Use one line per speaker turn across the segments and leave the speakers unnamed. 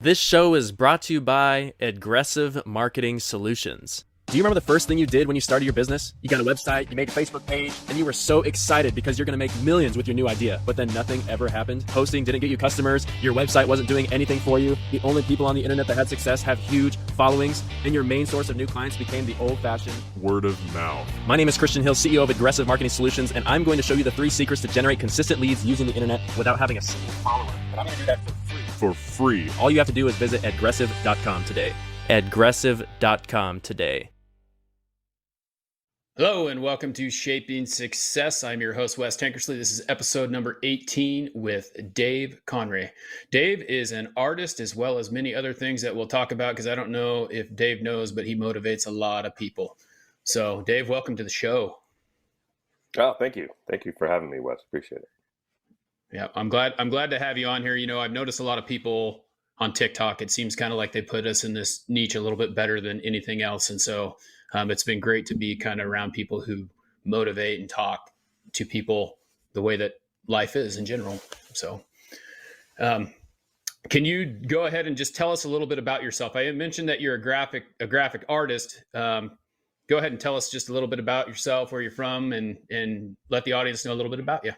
This show is brought to you by Aggressive Marketing Solutions. Do you remember the first thing you did when you started your business? You got a website, you made a Facebook page, and you were so excited because you're going to make millions with your new idea. But then nothing ever happened. Posting didn't get you customers. Your website wasn't doing anything for you. The only people on the internet that had success have huge followings, and your main source of new clients became the old-fashioned
word of mouth.
My name is Christian Hill, CEO of Aggressive Marketing Solutions, and I'm going to show you the 3 secrets to generate consistent leads using the internet without having a single follower. And I'm going to do that for free.
For free.
All you have to do is visit aggressive.com today. Aggressive.com today.
Hello and welcome to Shaping Success. I'm your host, Wes Tankersley. This is episode number 18 with Dave Conrey. Dave is an artist as well as many other things that we'll talk about because I don't know if Dave knows, but he motivates a lot of people. So Dave, welcome to the show.
Oh, thank you. Thank you for having me, Wes. Appreciate it.
Yeah, I'm glad to have you on here. You know, I've noticed a lot of people on TikTok. It seems kind of like they put us in this niche a little bit better than anything else. And so it's been great to be kind of around people who motivate and talk to people the way that life is in general. So can you go ahead and just tell us a little bit about yourself? I mentioned that you're a graphic artist. Go ahead and tell us just a little bit about yourself, where you're from, and let the audience know a little bit about you.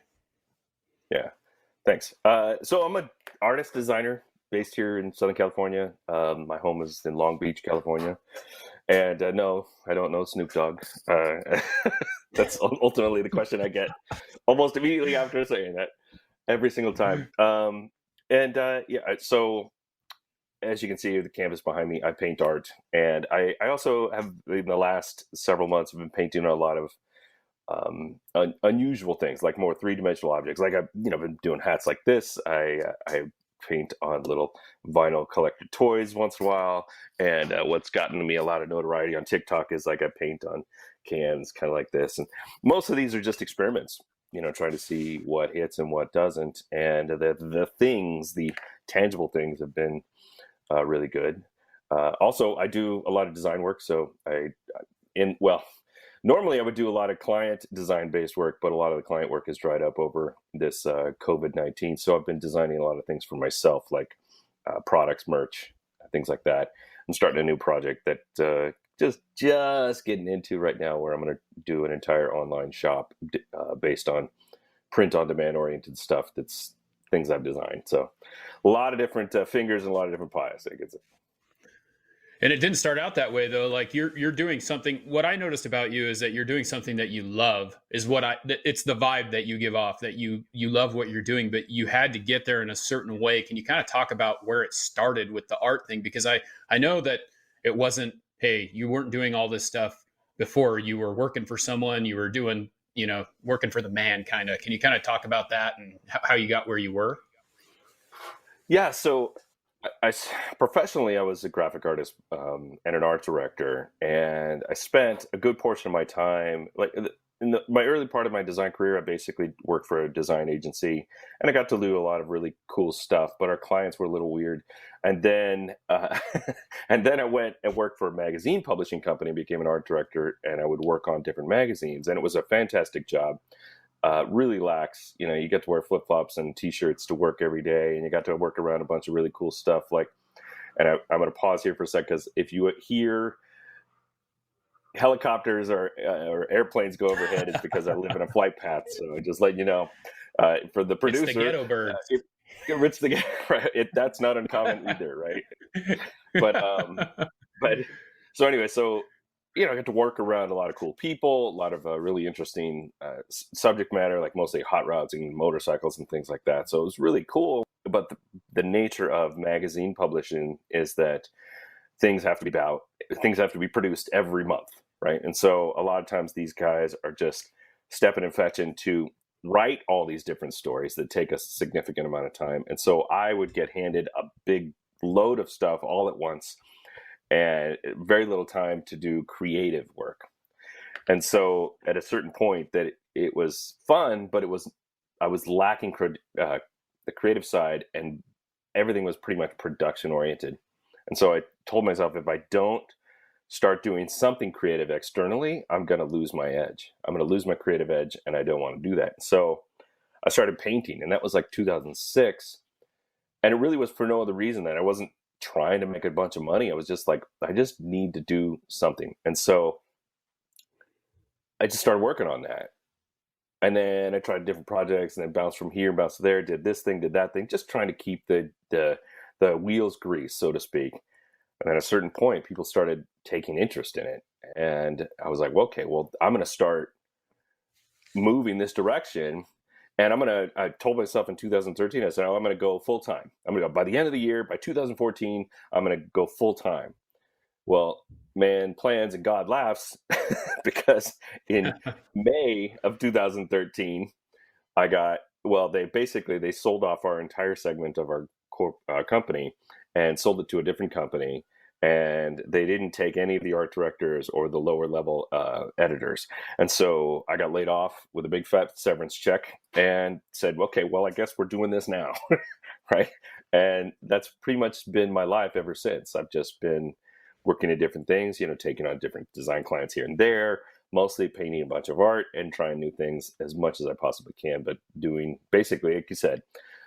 Yeah, thanks. So I'm an artist designer based here in Southern California. My home is in Long Beach, California. And no, I don't know Snoop Dogg. That's ultimately the question I get almost immediately after saying that every single time. So as you can see the canvas behind me, I paint art. And I also have, in the last several months, I've been painting a lot of unusual things, like more three-dimensional objects. Like I've been doing hats like this. I paint on little vinyl collector toys once in a while, and what's gotten me a lot of notoriety on TikTok is like I paint on cans kind of like this, and most of these are just experiments, trying to see what hits and what doesn't, and the tangible things have been really good. Also, I do a lot of design work, so normally I would do a lot of client design-based work, but a lot of the client work has dried up over this COVID-19. So I've been designing a lot of things for myself, like products, merch, things like that. I'm starting a new project that just getting into right now, where I'm going to do an entire online shop based on print-on-demand oriented stuff. That's things I've designed. So a lot of different fingers and a lot of different pies, I guess.
And it didn't start out that way, though. Like you're doing something. What I noticed about you is that you're doing something that you love. It's the vibe that you give off, that you love what you're doing, but you had to get there in a certain way. Can you kind of talk about where it started with the art thing? Because I know that it wasn't, hey, you weren't doing all this stuff before. You were working for someone. You were doing, working for the man, kind of. Can you kind of talk about that and how you got where you were?
Yeah. So professionally, I was a graphic artist and an art director, and I spent a good portion of my time, like in my early part of my design career, I basically worked for a design agency, and I got to do a lot of really cool stuff, but our clients were a little weird. And then I went and worked for a magazine publishing company, became an art director, and I would work on different magazines, and it was a fantastic job. Really lax, you get to wear flip-flops and t-shirts to work every day, and you got to work around a bunch of really cool stuff. And I'm going to pause here for a sec, because if you hear helicopters or airplanes go overhead, it's because I live in a flight path. So just let you know, for the producer,
it's the ghetto birds.
That's not uncommon either, right? But so anyway, I got to work around a lot of cool people, a lot of really interesting subject matter, like mostly hot rods and motorcycles and things like that. So it was really cool. But the nature of magazine publishing is that things have to be produced every month, right? And so a lot of times these guys are just stepping and fetching to write all these different stories that take a significant amount of time. And so I would get handed a big load of stuff all at once, and very little time to do creative work. And so at a certain point that it was fun, but I was lacking the creative side, and everything was pretty much production oriented. And so I told myself, if I don't start doing something creative externally, I'm going to lose my edge. I'm going to lose my creative edge, and I don't want to do that. So I started painting, and that was like 2006. And it really was for no other reason than I wasn't trying to make a bunch of money. I was just like, I just need to do something. And so I just started working on that. And then I tried different projects and then bounced from here, bounced there, did this thing, did that thing, just trying to keep the wheels greased, so to speak. And at a certain point, people started taking interest in it. And I was like, well, okay, well, I'm going to start moving this direction. And I told myself in 2013, I said, oh, I'm going to go full time. I'm going to go by the end of the year, by 2014, I'm going to go full time. Well, man plans and God laughs because in May of 2013, they sold off our entire segment of our company and sold it to a different company. And they didn't take any of the art directors or the lower level editors. And so I got laid off with a big fat severance check and said, okay, well, I guess we're doing this now. Right. And that's pretty much been my life ever since. I've just been working at different things, taking on different design clients here and there, mostly painting a bunch of art and trying new things as much as I possibly can. But doing basically, like you said,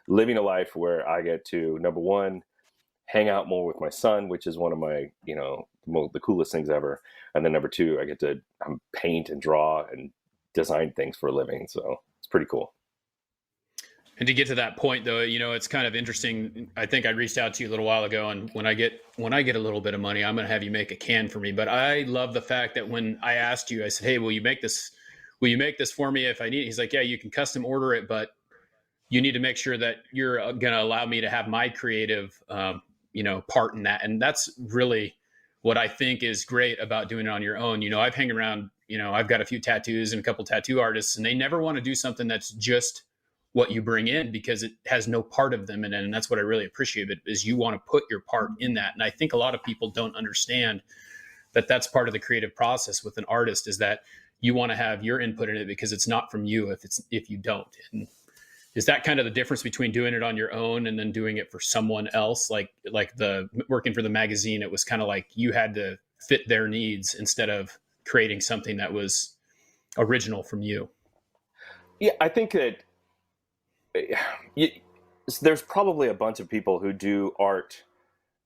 living a life where I get to, number one, hang out more with my son, which is one of my, the coolest things ever. And then number two, I get to paint and draw and design things for a living. So it's pretty cool.
And to get to that point, though, it's kind of interesting. I think I reached out to you a little while ago, and when I get a little bit of money, I'm going to have you make a can for me. But I love the fact that when I asked you, I said, "Hey, will you make this for me if I need it?" He's like, "Yeah, you can custom order it, but you need to make sure that you're going to allow me to have my creative, part in that." And that's really what I think is great about doing it on your own. I've hung around. I've got a few tattoos and a couple tattoo artists, and they never want to do something that's just what you bring in because it has no part of them in it. And that's what I really appreciate it is you want to put your part in that. And I think a lot of people don't understand that that's part of the creative process with an artist is that you want to have your input in it because it's not from you if you don't. And is that kind of the difference between doing it on your own and then doing it for someone else? Like the working for the magazine, it was kind of like you had to fit their needs instead of creating something that was original from you.
Yeah, I think that there's probably a bunch of people who do art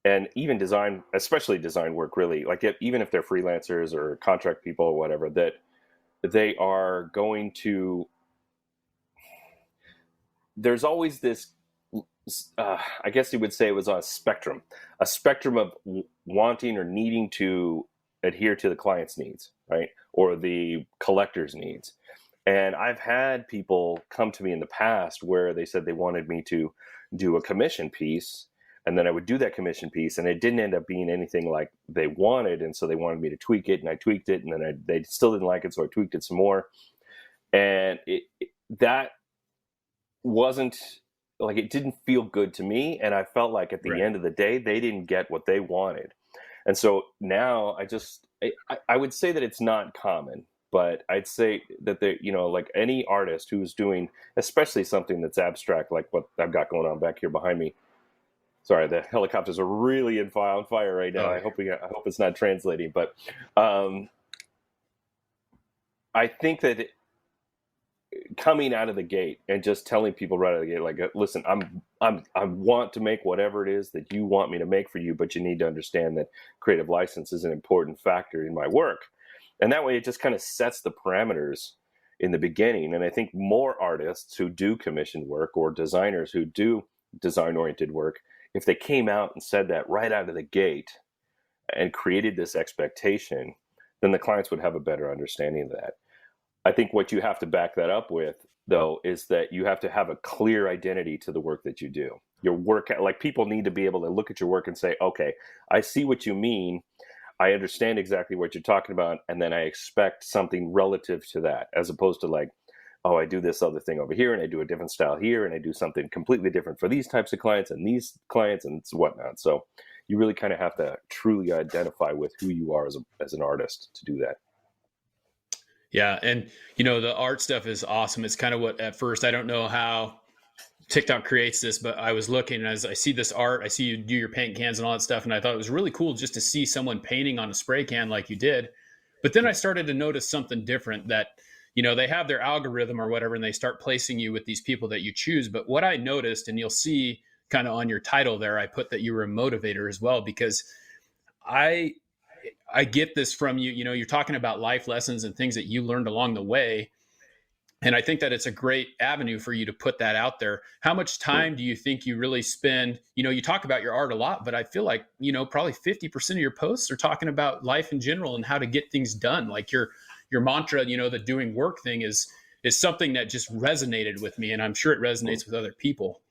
and even design, especially design work, really, like even if they're freelancers or contract people or whatever, that they are going to, there's always this, I guess you would say it was a spectrum of wanting or needing to adhere to the client's needs, right? Or the collector's needs. And I've had people come to me in the past where they said they wanted me to do a commission piece, and then I would do that commission piece, and it didn't end up being anything like they wanted, and so they wanted me to tweak it, and I tweaked it, and then they still didn't like it, so I tweaked it some more. And that wasn't, like, it didn't feel good to me, and I felt like at the end of the day, they didn't get what they wanted. And so now I would say that it's not common. But I'd say that like any artist who's doing, especially something that's abstract, like what I've got going on back here behind me. Sorry, the helicopters are really on fire right now. I hope it's not translating, but I think that coming out of the gate and just telling people right out of the gate, like, listen, I want to make whatever it is that you want me to make for you, but you need to understand that creative license is an important factor in my work. And that way it just kind of sets the parameters in the beginning. And I think more artists who do commission work or designers who do design-oriented work, if they came out and said that right out of the gate and created this expectation, then the clients would have a better understanding of that. I think what you have to back that up with, though, is that you have to have a clear identity to the work that you do. Your work, like people need to be able to look at your work and say, okay, I see what you mean. I understand exactly what you're talking about, and then I expect something relative to that, as opposed to like, oh, I do this other thing over here, and I do a different style here, and I do something completely different for these types of clients and these clients and whatnot. So you really kind of have to truly identify with who you are as an artist to do that.
Yeah, and the art stuff is awesome. It's kind of what at first I don't know how TikTok creates this, but I was looking as I see this art, I see you do your paint cans and all that stuff. And I thought it was really cool just to see someone painting on a spray can like you did. But then I started to notice something different that, they have their algorithm or whatever, and they start placing you with these people that you choose. But what I noticed, and you'll see kind of on your title there, I put that you were a motivator as well, because I get this from you. You know, you're talking about life lessons and things that you learned along the way. And I think that it's a great avenue for you to put that out there. How much time do you think you really spend? You know, you talk about your art a lot, but I feel like, you know, probably 50% of your posts are talking about life in general and how to get things done. Like your mantra, you know, the doing work thing is something that just resonated with me. And I'm sure it resonates with other people.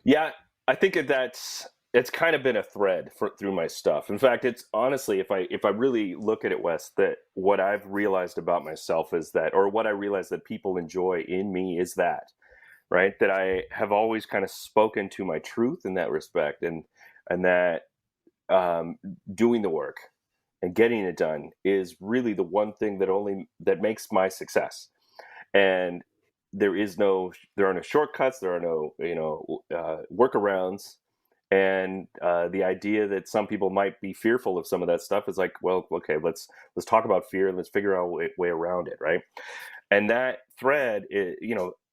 Yeah, I think it's kind of been a thread through my stuff. In fact, it's honestly, if I really look at it, Wes, that what I've realized about myself is that, or what I realize that people enjoy in me is that, right? That I have always kind of spoken to my truth in that respect, and that doing the work and getting it done is really the one thing that makes my success. And there are no shortcuts. There are no, workarounds. And the idea that some people might be fearful of some of that stuff is like, well, okay, let's talk about fear and let's figure out a way around it, right? And that thread,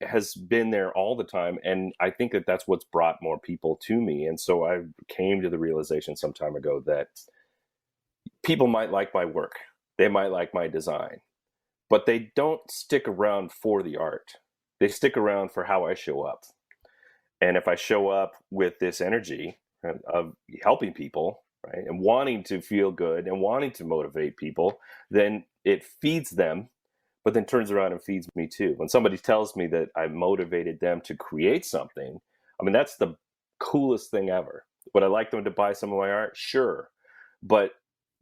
has been there all the time. And I think that that's what's brought more people to me. And so I came to the realization some time ago that people might like my work, they might like my design, but they don't stick around for the art. They stick around for how I show up. And if I show up with this energy of helping people, right, and wanting to feel good and wanting to motivate people, then it feeds them, but then turns around and feeds me too. When somebody tells me that I motivated them to create something, I mean, that's the coolest thing ever. Would I like them to buy some of my art? Sure. But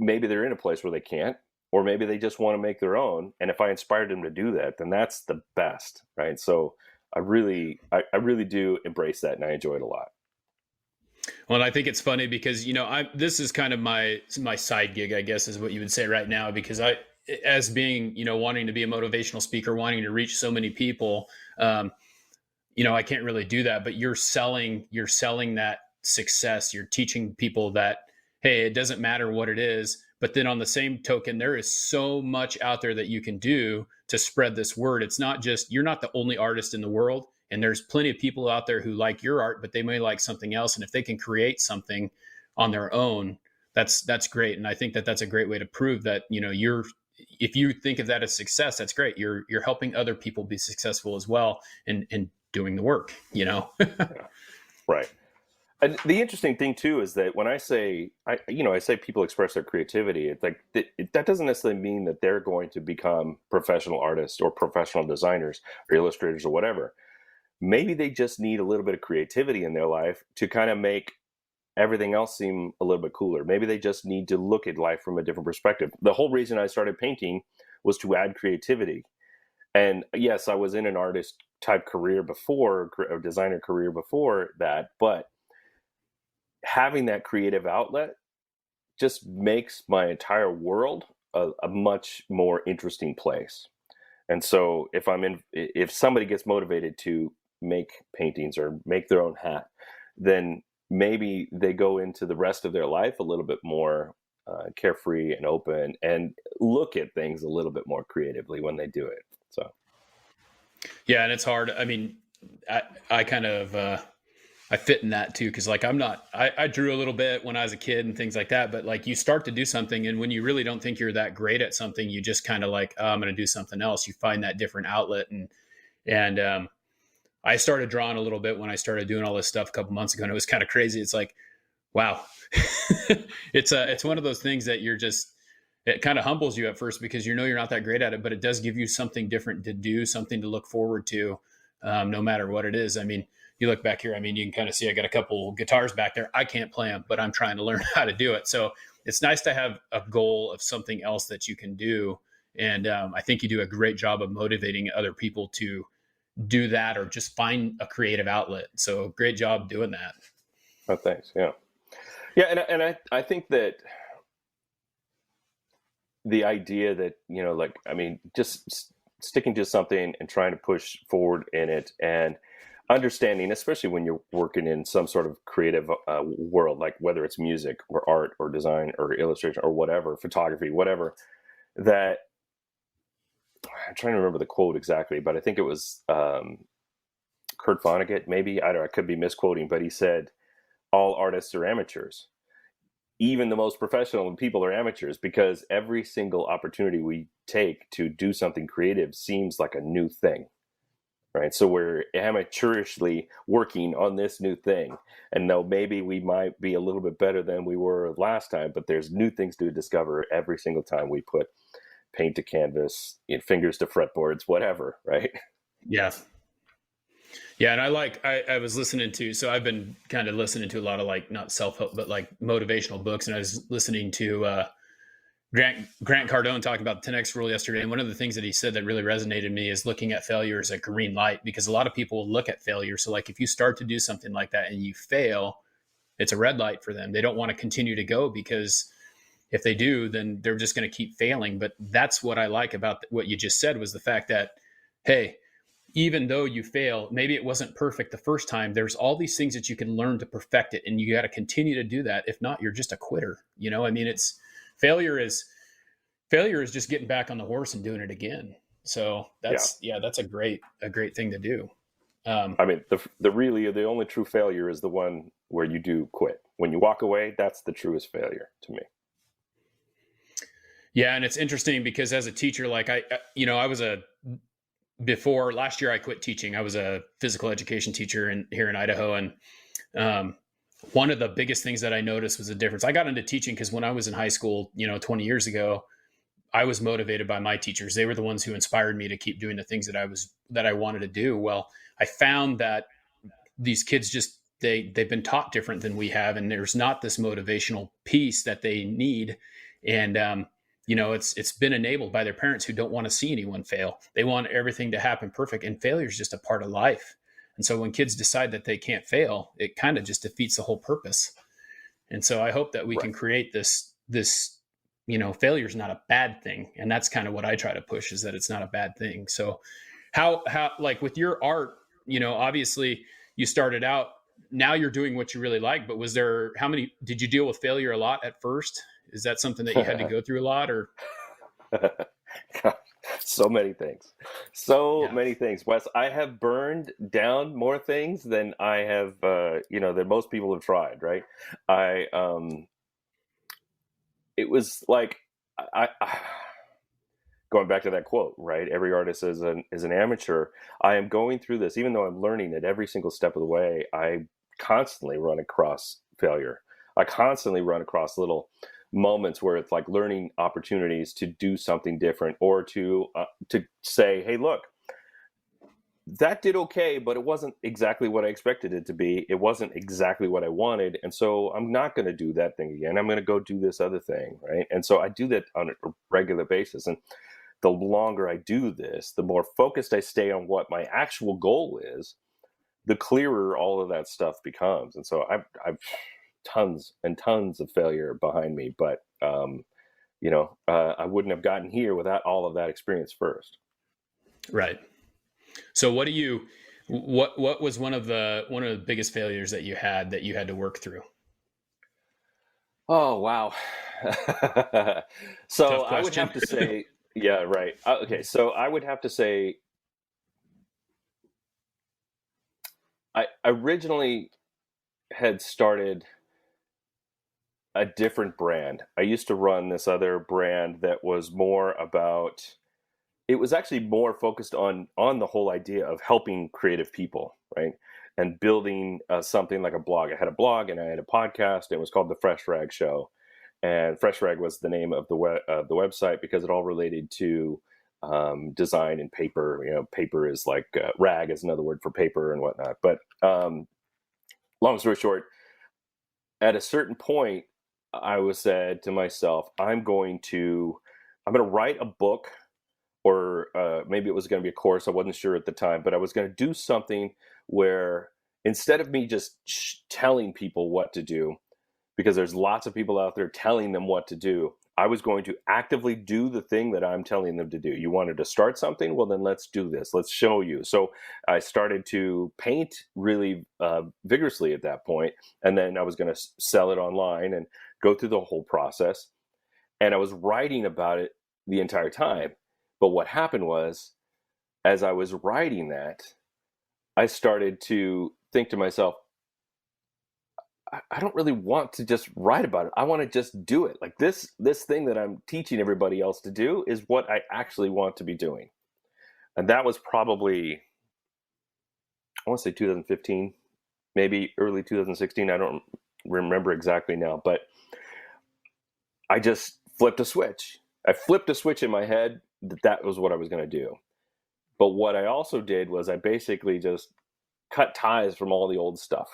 maybe they're in a place where they can't, or maybe they just want to make their own. And if I inspired them to do that, then that's the best, right? So I really do embrace that, and I enjoy it a lot.
Well, and I think it's funny because, this is kind of my side gig, I guess, is what you would say right now, because as being, wanting to be a motivational speaker, wanting to reach so many people, I can't really do that, but you're selling that success. You're teaching people that, hey, it doesn't matter what it is. But then on the same token, there is so much out there that you can do to spread this word. It's not just, you're not the only artist in the world. And there's plenty of people out there who like your art, but they may like something else. And if they can create something on their own, that's great. And I think that that's a great way to prove that, if you think of that as success, that's great. You're helping other people be successful as well and doing the work,
Right. And the interesting thing too is that when I say people express their creativity, it's like that doesn't necessarily mean that they're going to become professional artists or professional designers or illustrators or whatever. Maybe they just need a little bit of creativity in their life to kind of make everything else seem a little bit cooler. Maybe they just need to look at life from a different perspective. The whole reason I started painting was to add creativity. And yes, I was in an artist type career before, a designer career before that, but having that creative outlet just makes my entire world a much more interesting place. And so if somebody gets motivated to make paintings or make their own hat, then maybe they go into the rest of their life a little bit more carefree and open and look at things a little bit more creatively when they do it. So.
Yeah. And it's hard. I mean, I kind of, I fit in that too. Cause like, I drew a little bit when I was a kid and things like that, but like you start to do something. And when you really don't think you're that great at something, you just kind of like, oh, I'm going to do something else. You find that different outlet. And I started drawing a little bit when I started doing all this stuff a couple months ago, and it was kind of crazy. It's like, wow, it's one of those things that it kind of humbles you at first because you're not that great at it, but it does give you something different to do, something to look forward to, no matter what it is. I mean, you look back here, I mean, you can kind of see I got a couple guitars back there. I can't play them, but I'm trying to learn how to do it. So it's nice to have a goal of something else that you can do. And I think you do a great job of motivating other people to do that or just find a creative outlet. So great job doing that.
Oh, thanks. Yeah. Yeah. And I think that the idea that, just sticking to something and trying to push forward in it and understanding, especially when you're working in some sort of creative world, like whether it's music or art or design or illustration or whatever, photography, whatever, that I'm trying to remember the quote exactly, but I think it was Kurt Vonnegut, maybe, I don't know, I could be misquoting, but he said, all artists are amateurs. Even the most professional people are amateurs, because every single opportunity we take to do something creative seems like a new thing, right? So we're amateurishly working on this new thing. And though maybe we might be a little bit better than we were last time, but there's new things to discover every single time we put paint to canvas, fingers to fretboards, whatever, right?
Yeah. Yeah. And I was listening to, so I've been kind of listening to a lot of like, not self-help, but like motivational books. And I was listening to Grant Cardone talk about the 10X rule yesterday. And one of the things that he said that really resonated with me is looking at failure as a green light, because a lot of people will look at failure. So like if you start to do something like that and you fail, it's a red light for them. They don't want to continue to go, because if they do, then they're just going to keep failing. But that's what I like about what you just said, was the fact that, hey, even though you fail, maybe it wasn't perfect the first time, there's all these things that you can learn to perfect it. And you got to continue to do that. If not, you're just a quitter. I mean, failure is just getting back on the horse and doing it again. So that's a great thing to do.
I mean, the only true failure is the one where you do quit. When you walk away, that's the truest failure to me.
Yeah. And it's interesting because as a teacher, like before last year, I quit teaching. I was a physical education teacher here in Idaho. And one of the biggest things that I noticed was a difference. I got into teaching because when I was in high school, 20 years ago, I was motivated by my teachers. They were the ones who inspired me to keep doing the things that I wanted to do. Well, I found that these kids just, they've been taught different than we have. And there's not this motivational piece that they need. And, it's been enabled by their parents who don't want to see anyone fail. They want everything to happen perfect, and failure is just a part of life. And so when kids decide that they can't fail, it kind of just defeats the whole purpose. And so I hope that we can create this, failure is not a bad thing. And that's kind of what I try to push, is that it's not a bad thing. So how like with your art, obviously you started out, now you're doing what you really like, but did you deal with failure a lot at first? Is that something that you had to go through a lot, or?
So many things, many things, Wes. I have burned down more things than I have, than most people have tried. Right. It was like, going back to that quote, right? Every artist is an amateur. I am going through this, even though I'm learning at every single step of the way. I constantly run across failure. I constantly run across little moments where it's like learning opportunities to do something different, or to say, hey, look, that did okay, but it wasn't exactly what I expected it to be. It wasn't exactly what I wanted. And so I'm not going to do that thing again. I'm going to go do this other thing. Right. And so I do that on a regular basis. And the longer I do this, the more focused I stay on what my actual goal is, the clearer all of that stuff becomes. And so I've tons and tons of failure behind me, but I wouldn't have gotten here without all of that experience first.
Right. So what was one of the biggest failures that you had to work through?
Oh, wow. So I would have to say, yeah, right. Okay. So I would have to say, I originally had started a different brand. I used to run this other brand that was more about, it was actually more focused on the whole idea of helping creative people, right? And building something like a blog. I had a blog and I had a podcast. It was called The Fresh Rag Show. And Fresh Rag was the name of the website because it all related to design and paper. Paper is like, rag is another word for paper and whatnot. But long story short, at a certain point, I was said to myself, I'm going to write a book, or maybe it was going to be a course. I wasn't sure at the time, but I was going to do something where instead of me just telling people what to do, because there's lots of people out there telling them what to do, I was going to actively do the thing that I'm telling them to do. You wanted to start something? Well, then let's do this. Let's show you. So I started to paint really vigorously at that point. And then I was going to sell it online and go through the whole process. And I was writing about it the entire time. But what happened was, as I was writing that, I started to think to myself, I don't really want to just write about it. I want to just do it. Like this thing that I'm teaching everybody else to do is what I actually want to be doing. And that was probably, I want to say 2015, maybe early 2016. I don't remember exactly now, but I just flipped a switch. I flipped a switch in my head that was what I was going to do. But what I also did was I basically just cut ties from all the old stuff.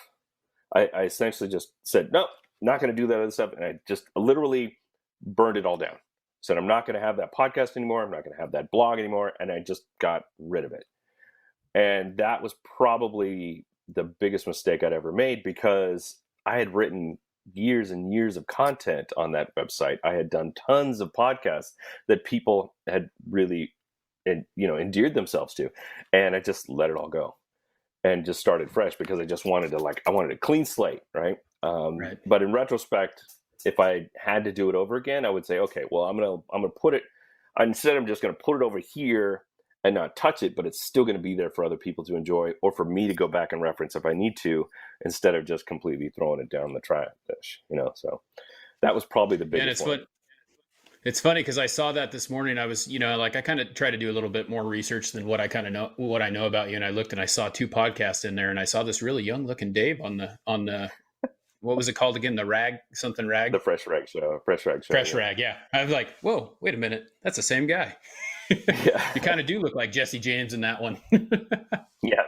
I essentially just said, no, not going to do that other stuff. And I just literally burned it all down. Said, I'm not going to have that podcast anymore. I'm not going to have that blog anymore. And I just got rid of it. And that was probably the biggest mistake I'd ever made, because I had written years and years of content on that website. I had done tons of podcasts that people had really, endeared themselves to. And I just let it all go and just started fresh, because I just wanted a clean slate. Right.
Right.
But in retrospect, if I had to do it over again, I would say, okay, well, I'm going to put it, instead I'm just going to put it over here and not touch it, but it's still going to be there for other people to enjoy, or for me to go back and reference if I need to, instead of just completely throwing it down the trash, so that was probably the biggest one.
It's funny because I saw that this morning. I was, I kind of try to do a little bit more research than what I know about you. And I looked and I saw 2 podcasts in there, and I saw this really young looking Dave on the, what was it called again? The rag.
The Fresh Rag Show.
Rag. Yeah. I was like, whoa, wait a minute. That's the same guy.
Yeah.
You kind of do look like Jesse James in that one.
Yeah.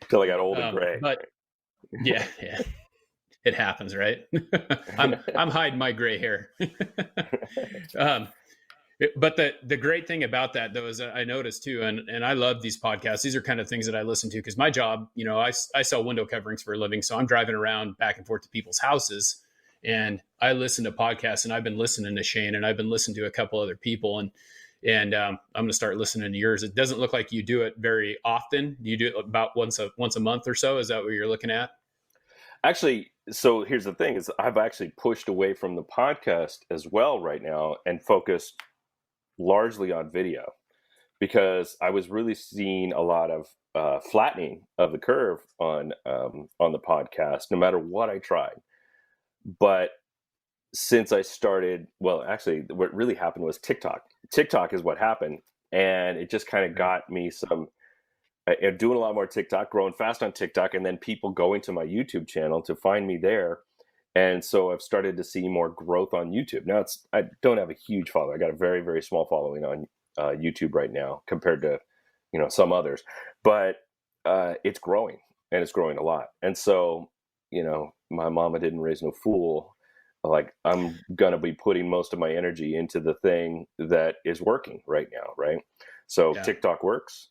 Until I got old and gray.
But yeah. It happens, right? I'm hiding my gray hair. But the great thing about that, though, is I noticed too, and I love these podcasts. These are kind of things that I listen to because my job, I sell window coverings for a living. So I'm driving around back and forth to people's houses, and I listen to podcasts, and I've been listening to Shane, and I've been listening to a couple other people, and I'm going to start listening to yours. It doesn't look like you do it very often. You do it about once a month or so. Is that what you're looking at?
Actually, so here's the thing: is I've actually pushed away from the podcast as well right now and focused largely on video, because I was really seeing a lot of flattening of the curve on the podcast, no matter what I tried. But since I started, well, actually, what really happened was TikTok. TikTok is what happened, and it just kind of got me doing a lot more TikTok, growing fast on TikTok, and then people going to my YouTube channel to find me there. And so I've started to see more growth on YouTube. Now I don't have a huge following. I got a very, very small following on YouTube right now compared to, some others, but it's growing, and it's growing a lot. And so, my mama didn't raise no fool. Like, I'm going to be putting most of my energy into the thing that is working right now. Right. So yeah. TikTok works.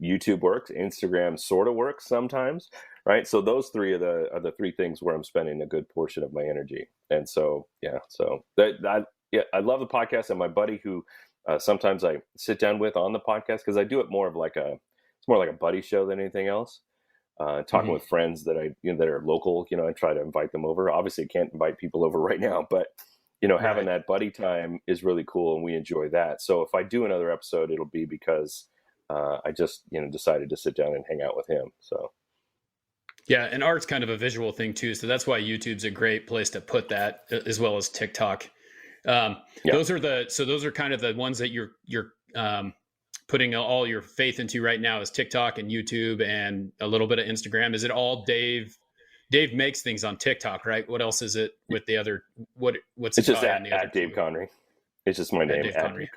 YouTube works. Instagram sort of works sometimes. Right. So those 3 are the 3 things where I'm spending a good portion of my energy. And so, yeah, I love the podcast, and my buddy who sometimes I sit down with on the podcast, because I do it more of it's more like a buddy show than anything else. Talking with friends that that are local, I try to invite them over. Obviously I can't invite people over right now, but having that buddy time is really cool, and we enjoy that. So if I do another episode, it'll be because I just, decided to sit down and hang out with him. So.
Yeah. And art's kind of a visual thing too. So that's why YouTube's a great place to put that, as well as TikTok. Those are kind of the ones that you're putting all your faith into right now, is TikTok and YouTube and a little bit of Instagram. Is it all Dave makes things on TikTok, right? What else is it with the other, what's
it's just at Dave Conrey. It's just my name,
Dave Conrey.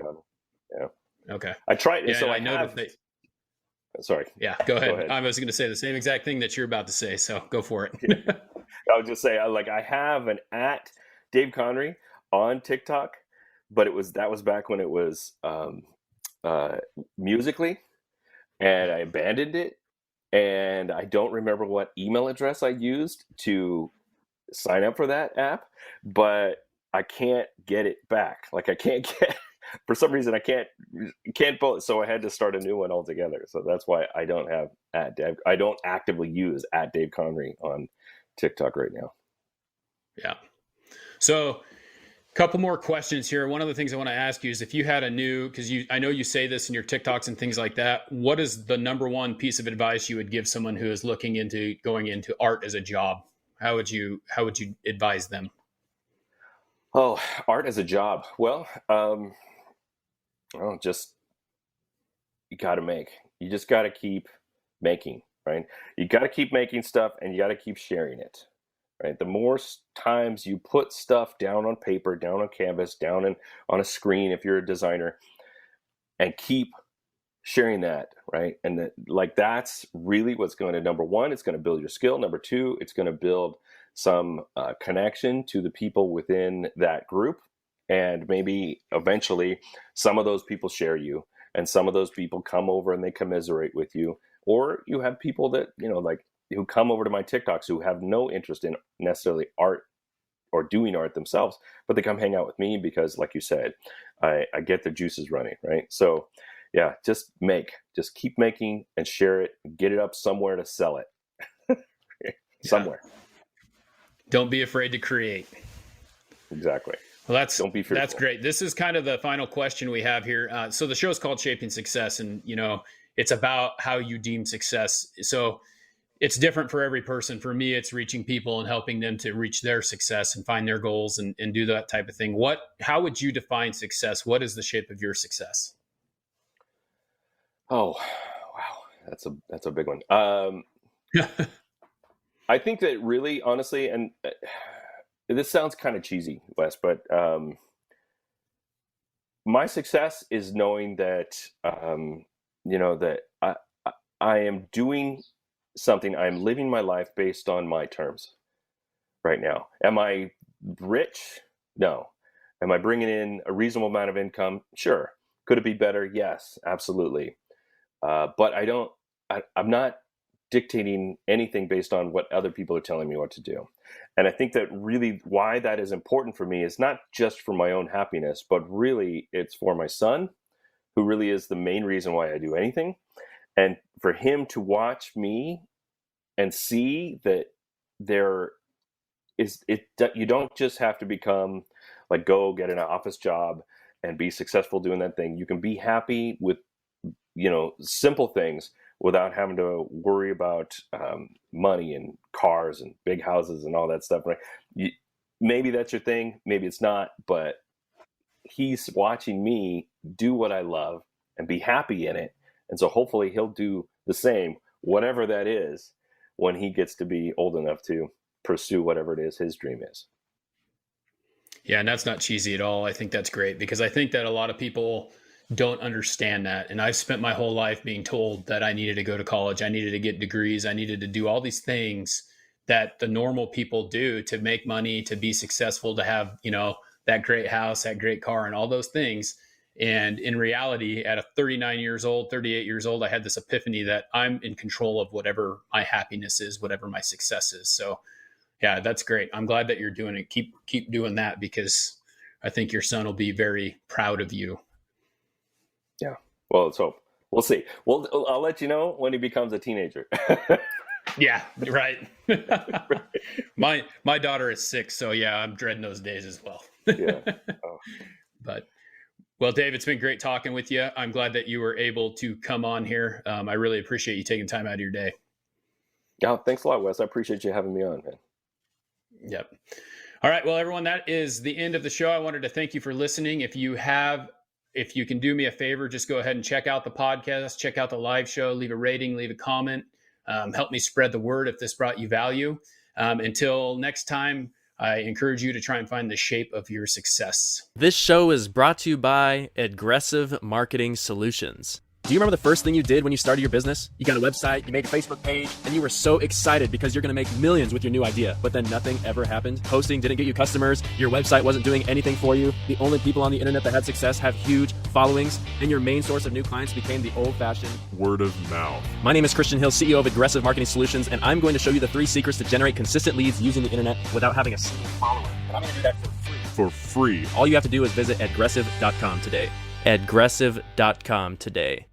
Yeah.
Okay.
I tried.
Yeah, so I know that
sorry.
Yeah, go ahead. I was going to say the same exact thing that you're about to say, so go for it.
I would just say, I have an at Dave Conrey on TikTok, but that was back when it was Musically, and I abandoned it, and I don't remember what email address I used to sign up for that app, but I can't get it back. Like, I can't get. For some reason, I can't both. So I had to start a new one altogether. So that's why I don't have I don't actively use at Dave Conrey on TikTok right now.
Yeah. So Couple more questions here. One of the things I want to ask you is if you had a new, because I know you say this in your TikToks and things like that, what is the number one piece of advice you would give someone who is looking into going into art as a job? How would you advise them?
Oh, art as a job. Well, just you got to make. You just got to keep making, right? You got to keep making stuff, and you got to keep sharing it. Right. The more times you put stuff down on paper, down on canvas, down on a screen, if you're a designer, and keep sharing that, right? And that's really what's going to, number one, it's going to build your skill. Number two, it's going to build some connection to the people within that group. And maybe eventually some of those people share you, and some of those people come over and they commiserate with you. Or you have people that, who come over to my TikToks who have no interest in necessarily art or doing art themselves, but they come hang out with me because, like you said, I get the juices running, right? So yeah, just keep making and share it, get it up somewhere to sell it. Somewhere.
Don't be afraid to create.
Exactly.
Well,
don't be fearful.
That's great. This is kind of the final question we have here. So the show is called Shaping Success, and it's about how you deem success. So it's different for every person. For me, it's reaching people and helping them to reach their success and find their goals and do that type of thing. How would you define success? What is the shape of your success?
Oh, wow. That's a big one. I think that really, honestly, and this sounds kind of cheesy, Wes, but my success is knowing that, that I am doing something. I'm living my life based on my terms right now. Am I rich? No. Am I bringing in a reasonable amount of income? Sure. Could it be better? Yes, absolutely. But I'm not dictating anything based on what other people are telling me what to do. And I think that really why that is important for me is not just for my own happiness, but really it's for my son, who really is the main reason why I do anything. And for him to watch me and see that you don't just have to become go get an office job and be successful doing that thing. You can be happy with, simple things without having to worry about money and cars and big houses and all that stuff. Right? Maybe that's your thing. Maybe it's not, but he's watching me do what I love and be happy in it. And so hopefully he'll do the same, whatever that is, when he gets to be old enough to pursue whatever it is his dream is.
Yeah, and that's not cheesy at all. I think that's great because I think that a lot of people don't understand that. And I've spent my whole life being told that I needed to go to college, I needed to get degrees, I needed to do all these things that the normal people do to make money, to be successful, to have, that great house, that great car, and all those things. And in reality, at 38 years old, I had this epiphany that I'm in control of whatever my happiness is, whatever my success is. So yeah, that's great. I'm glad that you're doing it. Keep doing that because I think your son will be very proud of you.
Yeah. Well, let's hope. We'll see. I'll let you know when he becomes a teenager.
Yeah, right. My daughter is 6, so yeah, I'm dreading those days as well.
Yeah. Oh.
But well, Dave, it's been great talking with you. I'm glad that you were able to come on here. I really appreciate you taking time out of your day.
Yeah, thanks a lot, Wes. I appreciate you having me on, man.
Yep. All right. Well, everyone, that is the end of the show. I wanted to thank you for listening. If you can do me a favor, just go ahead and check out the podcast, check out the live show, leave a rating, leave a comment, help me spread the word if this brought you value. Until next time, I encourage you to try and find the shape of your success.
This show is brought to you by Aggressive Marketing Solutions. Do you remember the first thing you did when you started your business? You got a website, you made a Facebook page, and you were so excited because you're going to make millions with your new idea, but then nothing ever happened. Posting didn't get you customers. Your website wasn't doing anything for you. The only people on the internet that had success have huge followings, and your main source of new clients became the old-fashioned
word of mouth.
My name is Christian Hill, CEO of Aggressive Marketing Solutions, and I'm going to show you the 3 secrets to generate consistent leads using the internet without having a single follower. And I'm going to do that for free.
For free.
All you have to do is visit aggressive.com today. Aggressive.com today.